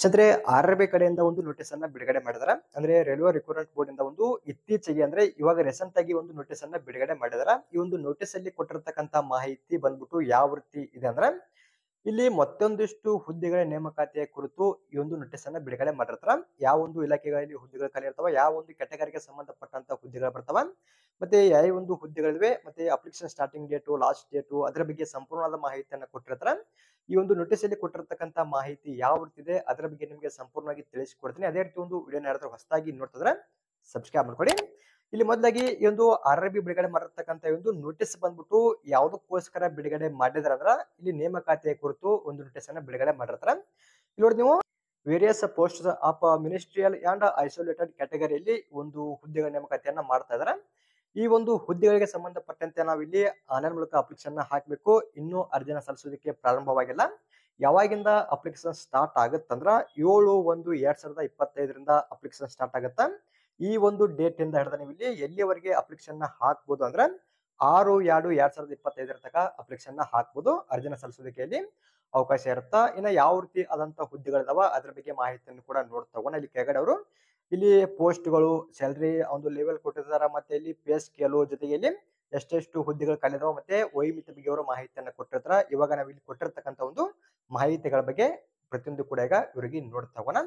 ಅಂದ್ರೆ ಆರ್‌ಆರ್‌ಬಿ ಕಡೆಯಿಂದ ಒಂದು ನೋಟಿಸ್ ಅನ್ನ ಬಿಡುಗಡೆ ಮಾಡಿದಾರೆ. ಅಂದ್ರೆ ರೈಲ್ವೆ ರಿಕ್ರೂಟ್ಮೆಂಟ್ ಬೋರ್ಡ್ ಇಂದ ಒಂದು ಇತ್ತೀಚೆಗೆ ಅಂದ್ರೆ ಇವಾಗ ರೀಸೆಂಟ್ ಆಗಿ ಒಂದು ನೋಟಿಸ್ ಅನ್ನ ಬಿಡುಗಡೆ ಮಾಡಿದಾರೆ. ಈ ಒಂದು ನೋಟಿಸ್ ಅಲ್ಲಿ ಕೊಟ್ಟಿರ್ತಕ್ಕಂತ ಮಾಹಿತಿ ಬಂದ್ಬಿಟ್ಟು ಯಾವ ರೀತಿ ಇದೆ ಅಂದ್ರೆ ಇಲ್ಲಿ ಮತ್ತೊಂದಿಷ್ಟು ಹುದ್ದೆಗಳ ನೇಮಕಾತಿಯ ಕುರಿತು ಈ ಒಂದು ನೋಟಿಸ್ ಅನ್ನ ಬಿಡುಗಡೆ ಮಾಡಿರ್ತಾರ. ಯಾವ ಒಂದು ಇಲಾಖೆಗಳಲ್ಲಿ ಹುದ್ದೆಗಳು ಖಾಲಿ ಇರ್ತಾವ, ಯಾವ ಒಂದು ಕೆಟಗರಿಗೆ ಸಂಬಂಧಪಟ್ಟಂತ ಹುದ್ದೆಗಳು ಬರ್ತಾವ, ಮತ್ತೆ ಯಾವ ಒಂದು ಹುದ್ದೆಗಳಿವೆ, ಮತ್ತೆ application starting date, last date ಅದರ ಬಗ್ಗೆ ಸಂಪೂರ್ಣವಾದ ಮಾಹಿತಿಯನ್ನ ಕೊಟ್ಟಿರ್ತಾರ. ಈ ಒಂದು ನೋಟಿಸ್ ಅಲ್ಲಿ ಕೊಟ್ಟಿರ್ತಕ್ಕಂತ ಮಾಹಿತಿ ಯಾವ ರೀತಿ ಇದೆ ಅದರ ಬಗ್ಗೆ ನಿಮಗೆ ಸಂಪೂರ್ಣವಾಗಿ ತಿಳಿಸಿಕೊಡ್ತೀನಿ. ಅದೇ ರೀತಿ ಒಂದು ವಿಡಿಯೋನ ಯಾರಾದ್ರೂ ಹೊಸದಾಗಿ ನೋಡ್ತಿದ್ರೆ ಸಬ್ಸ್ಕ್ರೈಬ್ ಮಾಡ್ಕೊಳ್ಳಿ. ಇಲ್ಲಿ ಮೊದಲಾಗಿ ಈ ಒಂದು ಆರ್‌ಆರ್‌ಬಿ ಬಿಡುಗಡೆ ಮಾಡಿರ್ತಕ್ಕಂತ ಒಂದು ನೋಟಿಸ್ ಬಂದ್ಬಿಟ್ಟು ಯಾವುದಕ್ಕೋಸ್ಕರ ಬಿಡುಗಡೆ ಮಾಡಿದಾರೆ ಅಂದ್ರ ಇಲ್ಲಿ ನೇಮಕಾತಿಯ ಕುರಿತು ಒಂದು ನೋಟಿಸ್ ಅನ್ನ ಬಿಡುಗಡೆ ಮಾಡಿರ್ತಾರ. ಇಲ್ಲಿ ನೋಡಿ ನೀವು various post of ministerial and isolated ಕ್ಯಾಟಗರಿಯಲ್ಲಿ ಒಂದು ಹುದ್ದೆಗಳ ನೇಮಕಾತಿಯನ್ನ ಮಾಡ್ತಾ ಇದಾರೆ. ಈ ಒಂದು ಹುದ್ದೆಗಳಿಗೆ ಸಂಬಂಧಪಟ್ಟಂತೆ ನಾವು ಇಲ್ಲಿ ಆನ್ಲೈನ್ ಮೂಲಕ ಅಪ್ಲಿಕೇಶನ್ ಹಾಕಬೇಕು. ಇನ್ನೂ ಅರ್ಜಿನ ಸಲ್ಲಿಸೋದಕ್ಕೆ ಪ್ರಾರಂಭವಾಗಿಲ್ಲ. ಯಾವಾಗಿಂದ ಅಪ್ಲಿಕೇಶನ್ ಸ್ಟಾರ್ಟ್ ಆಗುತ್ತಂದ್ರ 7/1/2025 ಅಪ್ಲಿಕೇಶನ್ ಸ್ಟಾರ್ಟ್ ಆಗುತ್ತಾ. ಈ ಒಂದು ಡೇಟ್ ಇಂದ ಹಿಡಿದ ನೀವು ಇಲ್ಲಿ ಎಲ್ಲಿವರೆಗೆ ಅಪ್ಲಿಕೇಶನ್ ಹಾಕಬಹುದು ಅಂದ್ರೆ 6/2/2025 ತನಕ ಅಪ್ಲಿಕೇಶನ್ ಹಾಕಬಹುದು. ಅರ್ಜಿನ ಸಲ್ಲಿಸೋದಕ್ಕೆ ಇಲ್ಲಿ ಅವಕಾಶ ಇರುತ್ತಾ. ಇನ್ನ ಯಾವ ರೀತಿ ಆದಂತ ಹುದ್ದೆಗಳಿದಾವ ಅದ್ರ ಬಗ್ಗೆ ಮಾಹಿತಿಯನ್ನು ಕೂಡ ನೋಡ್ತಾ ಹೋಗೋಣ. ಇಲ್ಲಿ ಕೆಳಗಡೆ ಅವರು ಇಲ್ಲಿ ಪೋಸ್ಟ್ಗಳು, ಸ್ಯಾಲರಿ ಒಂದು ಲೆವೆಲ್ ಕೊಟ್ಟಿದ್ದಾರೆ, ಮತ್ತೆ ಇಲ್ಲಿ ಪೇ ಸ್ಕೇಲು ಜೊತೆಗೆ ಇಲ್ಲಿ ಎಷ್ಟೆಷ್ಟು ಹುದ್ದೆಗಳು ಖಾಲಿ ಇದಾವ ಮತ್ತೆ ವಯೋಮಿತಿ ಬಗ್ಗೆ ಅವರು ಮಾಹಿತಿಯನ್ನ ಕೊಟ್ಟಿರ್ತಾರ. ಇವಾಗ ನಾವು ಇಲ್ಲಿ ಕೊಟ್ಟಿರ್ತಕ್ಕಂತ ಒಂದು ಮಾಹಿತಿಗಳ ಬಗ್ಗೆ ಪ್ರತಿಯೊಂದು ಕೂಡ ಈಗ ಇವರಿಗೆ ನೋಡ್ತಾ ಹೋಗೋಣ.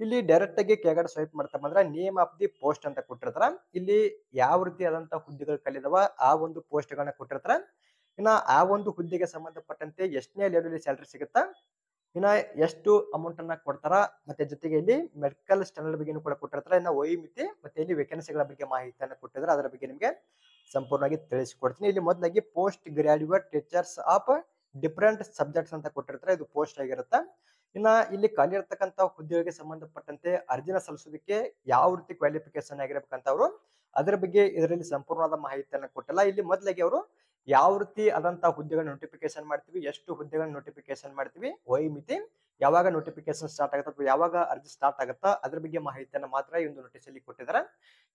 ಇಲ್ಲಿ ಡೈರೆಕ್ಟ್ ಆಗಿ ಕೆಳಗಡೆ ಸ್ವೈಪ್ ಮಾಡ್ತಾ ಬಂದ್ರೆ ನೇಮ್ ಆಫ್ ದಿ ಪೋಸ್ಟ್ ಅಂತ ಕೊಟ್ಟಿರ್ತಾರ. ಇಲ್ಲಿ ಯಾವ ರೀತಿ ಆದಂತ ಹುದ್ದೆಗಳು ಖಾಲಿ ಇದಾವ ಆ ಒಂದು ಪೋಸ್ಟ್ ಗಳನ್ನ ಕೊಟ್ಟಿರ್ತಾರ. ಇನ್ನ ಆ ಒಂದು ಹುದ್ದೆಗೆ ಸಂಬಂಧಪಟ್ಟಂತೆ ಎಷ್ಟನೇ ಲೆವೆಲ್ ಸ್ಯಾಲರಿ ಸಿಗುತ್ತಾ, ಇನ್ನ ಎಷ್ಟು ಅಮೌಂಟ್ ಅನ್ನ ಕೊಡ್ತಾರ, ಮತ್ತೆ ಜೊತೆಗೆ ಇಲ್ಲಿ ಮೆಡಿಕಲ್ ಸ್ಟ್ಯಾಂಡರ್ಡ್ ಬಗ್ಗೆ ಕೂಡ ಕೊಟ್ಟಿರ್ತಾರೆ. ಇನ್ನ ವಯೋಮಿತಿ ಮತ್ತೆ ಇಲ್ಲಿ ವೇಕೆನ್ಸಿಗಳ ಬಗ್ಗೆ ಮಾಹಿತಿಯನ್ನು ಕೊಟ್ಟಿದ್ರೆ ಅದರ ಬಗ್ಗೆ ನಿಮಗೆ ಸಂಪೂರ್ಣವಾಗಿ ತಿಳಿಸಿಕೊಡ್ತೀನಿ. ಇಲ್ಲಿ ಮೊದಲಾಗಿ post graduate teachers of different subjects ಅಂತ ಕೊಟ್ಟಿರ್ತಾರೆ. ಇದು ಪೋಸ್ಟ್ ಆಗಿರುತ್ತೆ. ಇನ್ನ ಇಲ್ಲಿ ಖಾಲಿ ಇರತಕ್ಕಂತ ಹುದ್ದೆಗಳಿಗೆ ಸಂಬಂಧಪಟ್ಟಂತೆ ಅರ್ಜಿನ ಸಲ್ಲಿಸೋದಕ್ಕೆ ಯಾವ ರೀತಿ ಕ್ವಾಲಿಫಿಕೇಶನ್ ಆಗಿರ್ಬೇಕಂತ ಅವರು ಅದರ ಬಗ್ಗೆ ಇದರಲ್ಲಿ ಸಂಪೂರ್ಣವಾದ ಮಾಹಿತಿಯನ್ನು ಕೊಟ್ಟಿಲ್ಲ. ಇಲ್ಲಿ ಮೊದಲಾಗಿ ಅವರು ಯಾವ ರೀತಿ ಆದಂತಹ ಹುದ್ದೆಗಳ ನೋಟಿಫಿಕೇಶನ್ ಮಾಡ್ತೀವಿ, ಎಷ್ಟು ಹುದ್ದೆಗಳ ನೋಟಿಫಿಕೇಶನ್ ಮಾಡ್ತೀವಿ, ವಯೋಮಿತಿ, ಯಾವಾಗ ನೋಟಿಫಿಕೇಶನ್ ಸ್ಟಾರ್ಟ್ ಆಗುತ್ತೆ ಅಥವಾ ಯಾವಾಗ ಅರ್ಜಿ ಸ್ಟಾರ್ಟ್ ಆಗುತ್ತಾ ಅದ್ರ ಬಗ್ಗೆ ಮಾಹಿತಿಯನ್ನು ಮಾತ್ರ ಈ ಒಂದು ನೋಟಿಸ್ ಅಲ್ಲಿ ಕೊಟ್ಟಿದ್ದಾರೆ.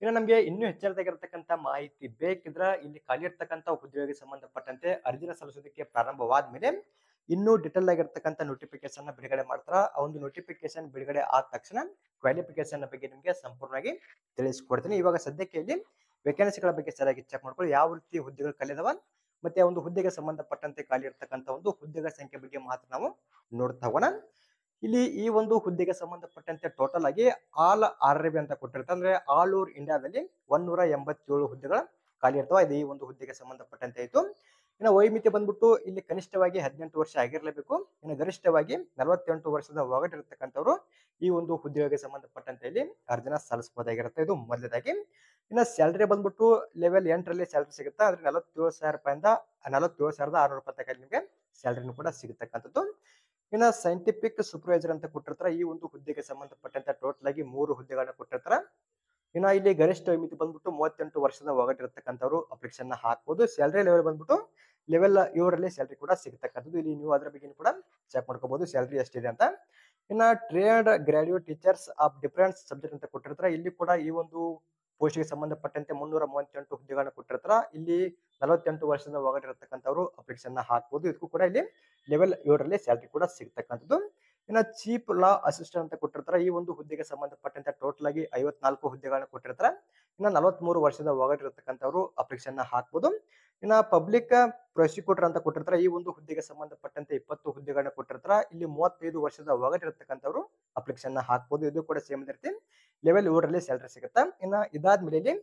ಇನ್ನು ನಮಗೆ ಇನ್ನೂ ಹೆಚ್ಚಿನದಾಗಿರತಕ್ಕಂತ ಮಾಹಿತಿ ಬೇಕಿದ್ರ ಇಲ್ಲಿ ಖಾಲಿ ಇರ್ತಕ್ಕಂತ ಹುದ್ದೆಗಳಿಗೆ ಸಂಬಂಧಪಟ್ಟಂತೆ ಅರ್ಜಿನ ಸಲ್ಲಿಸೋದಕ್ಕೆ ಪ್ರಾರಂಭವಾದ್ಮೇಲೆ ಇನ್ನೂ ಡಿಟೇಲ್ ಆಗಿರ್ತಕ್ಕಂಥ ನೋಟಿಫಿಕೇಶನ್ ಬಿಡುಗಡೆ ಮಾಡ್ತಾರ. ಆ ಒಂದು ನೋಟಿಫಿಕೇಶನ್ ಬಿಡುಗಡೆ ಆದ ತಕ್ಷಣ ಕ್ವಾಲಿಫಿಕೇಶನ್ ಬಗ್ಗೆ ನಿಮಗೆ ಸಂಪೂರ್ಣವಾಗಿ ತಿಳಿಸಿಕೊಡ್ತೀನಿ. ಇವಾಗ ಸದ್ಯಕ್ಕೆ ಇಲ್ಲಿ ವೇಕೆನ್ಸಿಗಳ ಬಗ್ಗೆ ಸರಿಯಾಗಿ ಚೆಕ್ ಮಾಡ್ಕೊಳ್ಳಿ. ಯಾವ ರೀತಿ ಹುದ್ದೆಗಳು ಖಾಲಿ ಇದಾವ ಮತ್ತೆ ಒಂದು ಹುದ್ದೆಗೆ ಸಂಬಂಧಪಟ್ಟಂತೆ ಖಾಲಿ ಇರ್ತಕ್ಕಂಥ ಒಂದು ಹುದ್ದೆಗಳ ಸಂಖ್ಯೆ ಬಗ್ಗೆ ಮಾತ್ರ ನಾವು ನೋಡ್ತಾ ಹೋಗೋಣ. ಇಲ್ಲಿ ಈ ಒಂದು ಹುದ್ದೆಗೆ ಸಂಬಂಧಪಟ್ಟಂತೆ ಟೋಟಲ್ ಆಗಿ ಆಲ್ ಆರ್‌ಆರ್‌ಬಿ ಅಂತ ಕೊಟ್ಟಿರ್ತಾರೆ. ಅಂದ್ರೆ ಆಲ್ ಓವರ್ ಇಂಡಿಯಾದಲ್ಲಿ 187 ಹುದ್ದೆಗಳ ಖಾಲಿ ಇರ್ತವೆ. ಇದು ಈ ಒಂದು ಹುದ್ದೆಗೆ ಸಂಬಂಧಪಟ್ಟಂತೆ ಆಯ್ತು. ಇನ್ನು ವಯೋಮಿತಿ ಬಂದ್ಬಿಟ್ಟು ಇಲ್ಲಿ ಕನಿಷ್ಠವಾಗಿ 18 ವರ್ಷ ಆಗಿರಲೇಬೇಕು. ಇನ್ನು ಗರಿಷ್ಠವಾಗಿ 48 ವರ್ಷದ ಒಳಗಿರತಕ್ಕಂಥವ್ರು ಈ ಒಂದು ಹುದ್ದೆಗೆ ಸಂಬಂಧಪಟ್ಟಂತೆ ಇಲ್ಲಿ ಅರ್ಜಿನ ಸಲ್ಲಿಸಬಹುದಾಗಿರುತ್ತೆ. ಇದು ಮೊದಲನೇದಾಗಿ. ಇನ್ನು ಸ್ಯಾಲರಿ ಬಂದ್ಬಿಟ್ಟು ಲೆವೆಲ್ 8ರಲ್ಲಿ ಸ್ಯಾಲರಿ ಸಿಗುತ್ತೆ. ಅಂದ್ರೆ 47,000 ರೂಪಾಯಿಂದ 47,600 ತನಕ ನಿಮಗೆ ಸ್ಯಾಲರಿನೂ ಕೂಡ ಸಿಗತಕ್ಕಂಥದ್ದು. ಇನ್ನು ಸೈಂಟಿಫಿಕ್ ಸೂಪರ್ವೈಸರ್ ಅಂತ ಕೊಟ್ಟಿರ್ತಾರೆ. ಈ ಒಂದು ಹುದ್ದೆಗೆ ಸಂಬಂಧಪಟ್ಟಂತೆ ಟೋಟಲ್ ಆಗಿ 3 ಹುದ್ದೆಗಳನ್ನ ಕೊಟ್ಟಿರ್ತಾರೆ. ಇನ್ನ ಇಲ್ಲಿ ಗರಿಷ್ಠ ಮಿತಿ ಬಂದ್ಬಿಟ್ಟು 38 ವರ್ಷದ ಒಳಗಿರತಕ್ಕಂಥವ್ರು ಅಪ್ಲಿಕೇಶನ್ ಹಾಕಬಹುದು. ಸ್ಯಾಲರಿ ಲೆವೆಲ್ ಬಂದ್ಬಿಟ್ಟು ಲೆವೆಲ್ 7ರಲ್ಲಿ ಸ್ಯಾಲರಿ ಕೂಡ ಸಿಗತಕ್ಕಂಥದ್ದು. ಇಲ್ಲಿ ನೀವು ಅದರ ಬಗ್ಗೆ ಕೂಡ ಚೆಕ್ ಮಾಡ್ಕೋಬಹುದು ಸ್ಯಾಲರಿ ಎಷ್ಟಿದೆ ಅಂತ. ಇನ್ನ trade graduate teachers of different subject ಅಂತ ಕೊಟ್ಟಿರ್ತಾರೆ. ಇಲ್ಲಿ ಕೂಡ ಈ ಒಂದು ಪೋಸ್ಟ್ಗೆ ಸಂಬಂಧಪಟ್ಟಂತೆ 338 ಹುದ್ದೆಗಳನ್ನ ಕೊಟ್ಟಿರ್ತಾರ. ಇಲ್ಲಿ 48 ವರ್ಷದ ಒಳಗಿರತಕ್ಕಂಥವ್ರು ಅಪ್ಲಿಕೇಶನ್ ಹಾಕಬಹುದು. ಇದಕ್ಕೂ ಕೂಡ ಇಲ್ಲಿ ಲೆವೆಲ್ 7ರಲ್ಲಿ ಸ್ಯಾಲರಿ ಕೂಡ ಸಿಗತಕ್ಕಂಥದ್ದು. ಇನ್ನ ಚೀಫ್ ಲಾ ಅಸಿಸ್ಟೆಂಟ್ ಅಂತ ಕೊಟ್ಟಿರ್ತಾರೆ. ಈ ಒಂದು ಹುದ್ದೆಗೆ ಸಂಬಂಧಪಟ್ಟಂತೆ ಟೋಟಲ್ ಆಗಿ 54 ಹುದ್ದೆಗಳನ್ನ ಕೊಟ್ಟಿರ್ತಾರೆ. ಇನ್ನ 43 ವರ್ಷದ ಒಳಗಿರತಕ್ಕಂಥವ್ರು ಅಪ್ಲಿಕೇಶನ್ ಹಾಕಬಹುದು. ಇನ್ನ ಪಬ್ಲಿಕ್ ಪ್ರಾಸಿಕ್ಯೂಟರ್ ಅಂತ ಕೊಟ್ಟಿರ್ತಾರೆ. ಈ ಒಂದು ಹುದ್ದೆಗೆ ಸಂಬಂಧಪಟ್ಟಂತೆ 20 ಹುದ್ದೆಗಳನ್ನ ಕೊಟ್ಟಿರ್ತಾರೆ. ಇಲ್ಲಿ 35 ವರ್ಷದ ಒಳಗಿರತಕ್ಕಂಥವ್ರು ಅಪ್ಲಿಕೇಶನ್ ಹಾಕಬಹುದು. ಇದು ಕೂಡ ಸೇಮ್ ಇರುತ್ತೆ. ಲೆವೆಲ್ 7ರಲ್ಲಿ ಸ್ಯಾಲರಿ ಸಿಗುತ್ತೆ. ಇನ್ನ ಇದಾದ್ಮೇಲೆ ಇಲ್ಲಿ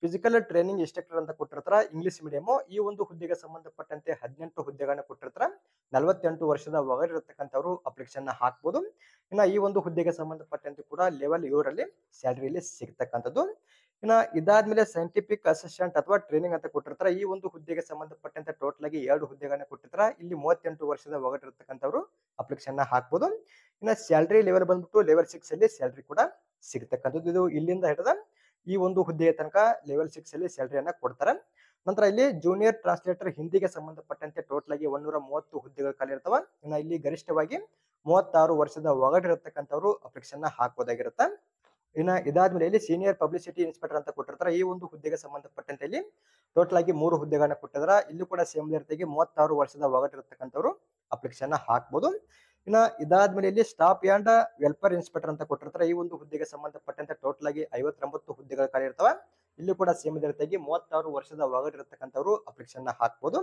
ಫಿಸಿಕಲ್ ಟ್ರೈನಿಂಗ್ ಇನ್ಸ್ಟ್ರಕ್ಟರ್ ಅಂತ ಕೊಟ್ಟಿರ್ತಾರ. ಇಂಗ್ಲಿಷ್ ಮೀಡಿಯಂ ಈ ಒಂದು ಹುದ್ದೆಗೆ ಸಂಬಂಧಪಟ್ಟಂತೆ 18 ಹುದ್ದೆಗಳನ್ನ ಕೊಟ್ಟಿರ್ತಾರ. 48 ವರ್ಷದ ಒಳಗಿರತಕ್ಕಂಥವ್ರು ಅಪ್ಲಿಕೇಶನ್ ಹಾಕಬಹುದು. ಇನ್ನ ಈ ಒಂದು ಹುದ್ದೆಗೆ ಸಂಬಂಧಪಟ್ಟಂತೆ ಕೂಡ ಲೆವೆಲ್ 7ರಲ್ಲಿ ಸ್ಯಾಲರಿಯಲ್ಲಿ ಸಿಗತಕ್ಕಂಥದ್ದು. ಇನ್ನ ಇದಾದ್ಮೇಲೆ ಸೈಂಟಿಫಿಕ್ ಅಸಿಸ್ಟೆಂಟ್ ಅಥವಾ ಟ್ರೈನಿಂಗ್ ಅಂತ ಕೊಟ್ಟಿರ್ತಾರೆ. ಈ ಒಂದು ಹುದ್ದೆಗೆ ಸಂಬಂಧಪಟ್ಟಂತೆ ಟೋಟಲ್ ಆಗಿ 2 ಹುದ್ದೆಗಳನ್ನ ಕೊಟ್ಟಿರ್ತಾರ. ಇಲ್ಲಿ 38 ವರ್ಷದ ಒಳಗಿರತಕ್ಕಂಥವ್ರು ಅಪ್ಲಿಕೇಶನ್ ಹಾಕಬಹುದು. ಇನ್ನ ಸ್ಯಾಲರಿ ಲೆವೆಲ್ ಬಂದ್ಬಿಟ್ಟು ಲೆವೆಲ್ 6 ಅಲ್ಲಿ ಸ್ಯಾಲರಿ ಕೂಡ ಸಿಗತಕ್ಕಂಥದ್ದು. ಇದು ಇಲ್ಲಿಂದ ಹಿಡಿದ ಈ ಒಂದು ಹುದ್ದೆಯ ತನಕ ಲೆವೆಲ್ 6 ಅಲ್ಲಿ ಸ್ಯಾಲರಿಯನ್ನ ಕೊಡ್ತಾರೆ. ನಂತರ ಇಲ್ಲಿ ಜೂನಿಯರ್ ಟ್ರಾನ್ಸ್ಲೇಟರ್ ಹಿಂದಿಗೆ ಸಂಬಂಧಪಟ್ಟಂತೆ ಟೋಟಲ್ ಆಗಿ 130 ಹುದ್ದೆಗಳು ಖಾಲಿ ಇರ್ತವ. ಇನ್ನ ಇಲ್ಲಿ ಗರಿಷ್ಠವಾಗಿ 36 ವರ್ಷದ ಒಳಗಿರತಕ್ಕಂಥವ್ರು ಅಪ್ಲಿಕೇಶನ್ ಹಾಕಬಹುದಾಗಿರುತ್ತೆ. ಇನ್ನ ಇದಾದ್ಮೇಲೆ ಇಲ್ಲಿ ಸೀನಿಯರ್ ಪಬ್ಲಿಸಿಟಿ ಇನ್ಸ್ಪೆಕ್ಟರ್ ಅಂತ ಕೊಟ್ಟಿರ್ತಾರೆ. ಈ ಒಂದು ಹುದ್ದೆಗೆ ಸಂಬಂಧಪಟ್ಟಂತೆ ಇಲ್ಲಿ ಟೋಟಲ್ ಆಗಿ 3 ಹುದ್ದೆಗಳನ್ನ ಕೊಟ್ಟಿದ್ದಾರೆ. ಇಲ್ಲಿ ಕೂಡ ಸೇಮ್ ರೀತಿಯಾಗಿ 36 ವರ್ಷದ ಒಳಗಿರತಕ್ಕಂಥವ್ರು ಅಪ್ಲಿಕೇಶನ್ ಹಾಕಬಹುದು. ಇನ್ನ ಇದಾದ್ಮೇಲೆ ಇಲ್ಲಿ ಸ್ಟಾಫ್ ಅಂಡ್ ವೆಲ್ಫೇರ್ ಇನ್ಸ್ಪೆಕ್ಟರ್ ಅಂತ ಕೊಟ್ಟಿರ್ತಾರೆ. ಈ ಒಂದು ಹುದ್ದೆಗೆ ಸಂಬಂಧಪಟ್ಟಂತೆ ಟೋಟಲ್ ಆಗಿ 59 ಹುದ್ದೆಗಳು ಖಾಲಿ ಇರ್ತವೆ. ಇಲ್ಲಿ ಕೂಡ ಸೇಮ್ ಇದೇ ರೀತಿಯಾಗಿ 36 ವರ್ಷದ ಒಳಗಿರತಕ್ಕಂಥವ್ರು ಅಪ್ಲಿಕೇಶನ್ ಹಾಕ್ಬೋದು.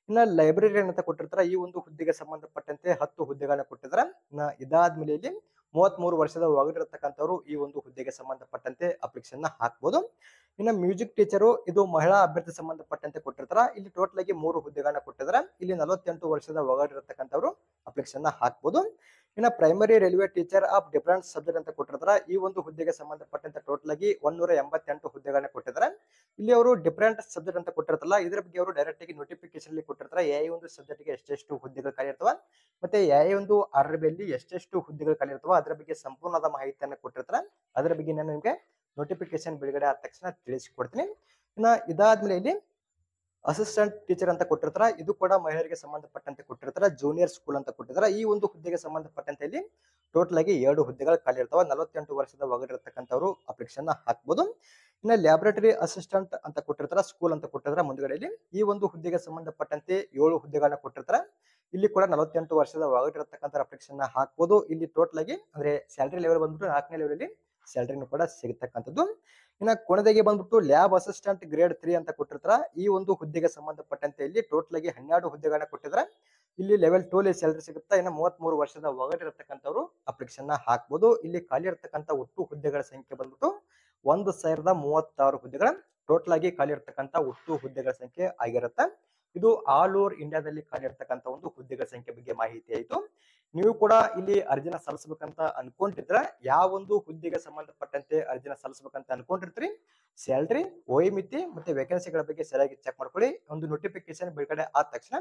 ಇನ್ನ ಲೈಬ್ರರಿಯನ್ ಅಂತ ಕೊಟ್ಟಿರ್ತಾರೆ. ಈ ಒಂದು ಹುದ್ದೆಗೆ ಸಂಬಂಧಪಟ್ಟಂತೆ 10 ಹುದ್ದೆಗಳನ್ನ ಕೊಟ್ಟಿದ್ದಾರೆ. ಇನ್ನ ಇದಾದ್ಮೇಲೆ ಇಲ್ಲಿ 33 ವರ್ಷದ ಒಳಗಿರತಕ್ಕಂಥವ್ರು ಈ ಒಂದು ಹುದ್ದೆಗೆ ಸಂಬಂಧಪಟ್ಟಂತೆ ಅಪ್ಲಿಕೇಶನ್ ಹಾಕ್ಬೋದು. ಇನ್ನು ಮ್ಯೂಸಿಕ್ ಟೀಚರು ಇದು ಮಹಿಳಾ ಅಭ್ಯರ್ಥಿ ಸಂಬಂಧಪಟ್ಟಂತೆ ಕೊಟ್ಟಿರ್ತಾರೆ. ಇಲ್ಲಿ ಟೋಟಲ್ ಆಗಿ 3 ಹುದ್ದೆಗಳನ್ನ ಕೊಟ್ಟಿದ್ದಾರೆ. ಇಲ್ಲಿ 48 ವರ್ಷದ ಒಳಗಿರತಕ್ಕಂಥವ್ರು ಅಪ್ಲಿಕೇಶನ್ ಹಾಕ್ಬೋದು. ಇನ್ನ primary railway teacher of different subject ಅಂತ ಕೊಟ್ಟಿರ್ತಾರೆ. ಈ ಒಂದು ಹುದ್ದೆಗೆ ಸಂಬಂಧಪಟ್ಟಂತೆ ಟೋಟಲ್ ಆಗಿ 188 ಹುದ್ದೆಗಳನ್ನ ಕೊಟ್ಟಿದ್ದಾರೆ. ಇಲ್ಲಿ ಅವರು ಡಿಫರೆಂಟ್ ಸಬ್ಜೆಕ್ಟ್ ಅಂತ ಕೊಟ್ಟಿರ್ತಾರಲ್ಲ, ಇದ್ರ ಬಗ್ಗೆ ಅವರು ಡೈರೆಕ್ಟ್ ಆಗಿ ನೋಟಿಫಿಕೇಶನ್ ಅಲ್ಲಿ ಕೊಟ್ಟಿರ್ತಾರೆ. ಯಾವ ಒಂದು ಸಬ್ಜೆಕ್ಟ್ ಗೆ ಎಷ್ಟೆಷ್ಟು ಹುದ್ದೆಗಳು ಖಾಲಿ ಇರ್ತವ, ಮತ್ತೆ ಯಾವ ಒಂದು ಅರ್ಬಿಯಲ್ಲಿ ಎಷ್ಟೆಷ್ಟು ಹುದ್ದೆಗಳು ಖಾಲಿ ಇರ್ತವ ಅದರ ಬಗ್ಗೆ ಸಂಪೂರ್ಣವಾದ ಮಾಹಿತಿಯನ್ನು ಕೊಟ್ಟಿರ್ತಾರೆ. ಅದರ ಬಗ್ಗೆ ನಾನು ನಿಮಗೆ ನೋಟಿಫಿಕೇಶನ್ ಬಿಡುಗಡೆ ಆದ ತಕ್ಷಣ ತಿಳಿಸಿಕೊಡ್ತೀನಿ. ಇನ್ನ ಇದಾದ್ಮೇಲೆ ಇಲ್ಲಿ ಅಸಿಸ್ಟೆಂಟ್ ಟೀಚರ್ ಅಂತ ಕೊಟ್ಟಿರ್ತಾರೆ. ಇದು ಕೂಡ ಮಹಿಳೆಯರಿಗೆ ಸಂಬಂಧಪಟ್ಟಂತೆ ಕೊಟ್ಟಿರ್ತಾರೆ. ಜೂನಿಯರ್ ಸ್ಕೂಲ್ ಅಂತ ಕೊಟ್ಟಿದ್ದಾರೆ. ಈ ಒಂದು ಹುದ್ದೆಗೆ ಸಂಬಂಧಪಟ್ಟಂತೆ ಇಲ್ಲಿ ಟೋಟಲ್ ಆಗಿ 2 ಹುದ್ದೆಗಳು ಖಾಲಿ ಇರ್ತಾವ. 48 ವರ್ಷದ ಒಳಗಿರತಕ್ಕಂಥವ್ರು ಅಪ್ಲಿಕೇಶನ್ ಹಾಕ್ಬೋದು. ಇನ್ನ ಲ್ಯಾಬೊರೇಟರಿ ಅಸಿಸ್ಟೆಂಟ್ ಅಂತ ಕೊಟ್ಟಿರ್ತಾರೆ. ಸ್ಕೂಲ್ ಅಂತ ಕೊಟ್ಟಿರ್ತಾರೆ ಮುಂದ್ಗಡೆಯಲ್ಲಿ. ಈ ಒಂದು ಹುದ್ದೆಗೆ ಸಂಬಂಧಪಟ್ಟಂತೆ 7 ಹುದ್ದೆಗಳನ್ನ ಕೊಟ್ಟಿರ್ತಾರೆ. ಇಲ್ಲಿ ಕೂಡ 48 ವರ್ಷದ ಒಳಗಿರತಕ್ಕಂಥ ಅಪ್ಲಿಕೇಶನ್ ಹಾಕ್ಬೋದು. ಇಲ್ಲಿ ಟೋಟಲ್ ಆಗಿ ಅಂದ್ರೆ ಸ್ಯಾಲರಿ ಲೆವೆಲ್ ಬಂದ್ಬಿಟ್ಟು 4ನೇ ಲೆವೆಲ್ ಅಲ್ಲಿ ಸ್ಯಾಲರಿನೂ ಕೂಡ ಸಿಗತಕ್ಕಂಥದ್ದು. ಇನ್ನ ಕೊನೆದಾಗಿ ಬಂದ್ಬಿಟ್ಟು ಲ್ಯಾಬ್ ಅಸಿಸ್ಟೆಂಟ್ ಗ್ರೇಡ್ 3 ಅಂತ ಕೊಟ್ಟಿರ್ತಾರೆ. ಈ ಒಂದು ಹುದ್ದೆಗೆ ಸಂಬಂಧಪಟ್ಟಂತೆ ಇಲ್ಲಿ ಟೋಟಲ್ ಆಗಿ 12 ಹುದ್ದೆಗಳನ್ನ ಕೊಟ್ಟಿದ್ದಾರೆ. ಇಲ್ಲಿ ಲೆವೆಲ್ 2 ಅಲ್ಲಿ ಸ್ಯಾಲರಿ ಸಿಗುತ್ತೆ. ಇನ್ನು 33 ವರ್ಷದ ಒಳಗಿರತಕ್ಕಂಥವ್ರು ಅಪ್ಲಿಕೇಶನ್ ಹಾಕ್ಬೋದು. ಇಲ್ಲಿ ಖಾಲಿ ಇರತಕ್ಕಂಥ ಒಟ್ಟು ಹುದ್ದೆಗಳ ಸಂಖ್ಯೆ ಬಂದ್ಬಿಟ್ಟು 1036 ಹುದ್ದೆಗಳ ಟೋಟಲ್ ಆಗಿ ಖಾಲಿ ಇರತಕ್ಕಂಥ ಒಟ್ಟು ಹುದ್ದೆಗಳ ಸಂಖ್ಯೆ ಆಗಿರುತ್ತೆ. ಇದು ಆಲ್ ಓವರ್ ಇಂಡಿಯಾದಲ್ಲಿ ಖಾಲಿ ಇರತಕ್ಕಂಥ ಒಂದು ಹುದ್ದೆಗಳ ಸಂಖ್ಯೆ ಬಗ್ಗೆ ಮಾಹಿತಿ ಆಯಿತು. ನೀವು ಕೂಡ ಇಲ್ಲಿ ಅರ್ಜಿನ ಸಲ್ಲಿಸಬೇಕಂತ ಅನ್ಕೊಂಡಿದ್ರೆ ಯಾವ ಒಂದು ಹುದ್ದೆಗೆ ಸಂಬಂಧಪಟ್ಟಂತೆ ಅರ್ಜಿನ ಸಲ್ಲಿಸಬೇಕಂತ ಅನ್ಕೊಂಡಿರ್ತೀರಿ, ಸ್ಯಾಲರಿ, ವಯೋಮಿತಿ ಮತ್ತೆ ವೇಕೆನ್ಸಿಗಳ ಬಗ್ಗೆ ಸರಿಯಾಗಿ ಚೆಕ್ ಮಾಡ್ಕೊಳ್ಳಿ. ಒಂದು ನೋಟಿಫಿಕೇಶನ್ ಬಿಡುಗಡೆ ಆದ ತಕ್ಷಣ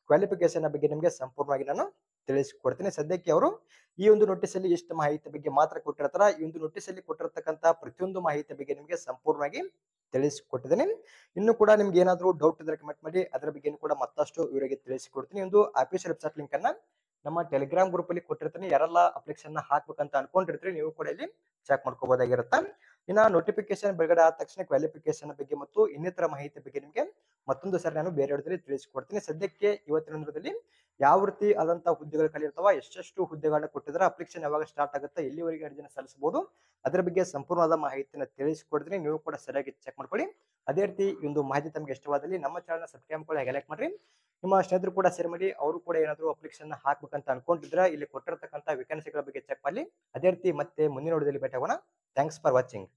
ಕ್ವಾಲಿಫಿಕೇಶನ್ ಬಗ್ಗೆ ನಿಮಗೆ ಸಂಪೂರ್ಣವಾಗಿ ನಾನು ತಿಳಿಸಿಕೊಡ್ತೀನಿ. ಸದ್ಯಕ್ಕೆ ಅವರು ಈ ಒಂದು ನೋಟಿಸ್ ಅಲ್ಲಿ ಇಷ್ಟು ಮಾಹಿತಿ ಬಗ್ಗೆ ಮಾತ್ರ ಕೊಟ್ಟಿರ್ತಾರೆ. ಈ ಒಂದು ನೋಟಿಸ್ ಅಲ್ಲಿ ಕೊಟ್ಟಿರತಕ್ಕಂತ ಪ್ರತಿಯೊಂದು ಮಾಹಿತಿ ಬಗ್ಗೆ ನಿಮಗೆ ಸಂಪೂರ್ಣವಾಗಿ ತಿಳಿಸಿಕೊಟ್ಟಿದ್ದೀನಿ. ಇನ್ನು ಕೂಡ ನಿಮ್ಗೆ ಏನಾದರೂ ಡೌಟ್ ಇದ್ರೆ ಕಮೆಂಟ್ ಮಾಡಿ, ಅದರ ಬಗ್ಗೆ ಕೂಡ ಮತ್ತಷ್ಟು ಇವರಿಗೆ ತಿಳಿಸಿಕೊಡ್ತೀನಿ. ಒಂದು ಅಫಿಷಿಯಲ್ ವೆಬ್ಸೈಟ್ ಲಿಂಕ್ ಅನ್ನ ನಮ್ಮ ಟೆಲಿಗ್ರಾಮ್ ಗ್ರೂಪ್ ಅಲ್ಲಿ ಕೊಟ್ಟಿರ್ತೀನಿ. ಯಾರೆಲ್ಲ ಅಪ್ಲಿಕೇಶನ್ ಹಾಕ್ಬೇಕಂತ ಅನ್ಕೊಂಡಿರ್ತೀರಿ ನೀವು ಕೂಡ ಇಲ್ಲಿ ಚೆಕ್ ಮಾಡ್ಕೋಬಹುದಾಗಿರುತ್ತೆ. ಇನ್ನ ನೋಟಿಫಿಕೇಶನ್ ಬಿಡುಗಡೆ ಆದ ತಕ್ಷಣ ಕ್ವಾಲಿಫಿಕೇಶನ್ ಬಗ್ಗೆ ಮತ್ತು ಇನ್ನಿತರ ಮಾಹಿತಿ ಬಗ್ಗೆ ನಿಮಗೆ ಮತ್ತೊಂದು ಸಾರಿ ನಾನು ಬೇರೆ ವಿಡಿಯೋದಲ್ಲಿ ತಿಳಿಸಿಕೊಡ್ತೀನಿ. ಸದ್ಯಕ್ಕೆ ಇವತ್ತಿನ ದಿನದಲ್ಲಿ ಯಾವ ರೀತಿ ಆದಂತಹ ಹುದ್ದೆಗಳು ಖಾಲಿ ಇರ್ತಾವ, ಎಷ್ಟೆಷ್ಟು ಹುದ್ದೆಗಳನ್ನ ಕೊಟ್ಟಿದ್ರೆ, ಅಪ್ಲಿಕೇಶನ್ ಯಾವಾಗ ಸ್ಟಾರ್ಟ್ ಆಗುತ್ತೆ, ಎಲ್ಲಿವರೆಗೆ ಅರ್ಜಿನ ಸಲ್ಲಿಸಬಹುದು, ಅದರ ಬಗ್ಗೆ ಸಂಪೂರ್ಣವಾದ ಮಾಹಿತಿನ ತಿಳಿಸಿಕೊಡ್ತೀನಿ. ನೀವು ಕೂಡ ಸರಿಯಾಗಿ ಚೆಕ್ ಮಾಡ್ಕೊಳ್ಳಿ. ಅದೇ ರೀತಿ ಈ ಒಂದು ಮಾಹಿತಿ ತಮಗೆ ಇಷ್ಟವಾದಲ್ಲಿ ನಮ್ಮ ಚಾನಲ್ ಸಬ್ಸ್ಕ್ರೈಬ್ ಮಾಡಿ, ಹಾಗೆ ಲೈಕ್ ಮಾಡ್ರಿ. ನಿಮ್ಮ ಸ್ನೇಹಿತರು ಕೂಡ ಸೇರ್ ಮಾಡಿ, ಅವರು ಕೂಡ ಏನಾದರೂ ಅಪ್ಲಿಕೇಶನ್ ಹಾಕ್ಬೇಕಂತ ಅನ್ಕೊಂಡಿದ್ರೆ ಇಲ್ಲಿ ಕೊಟ್ಟಿರತಕ್ಕಂತ ವೇಕೆನ್ಸಿಗಳ ಬಗ್ಗೆ ಚೆಕ್ ಮಾಡಿ. ಅದೇ ರೀತಿ ಮತ್ತೆ ಮುಂದಿನ ವಿಡಿಯೋದಲ್ಲಿ ಭೇಟಿ ಆಗೋಣ. Thanks for watching.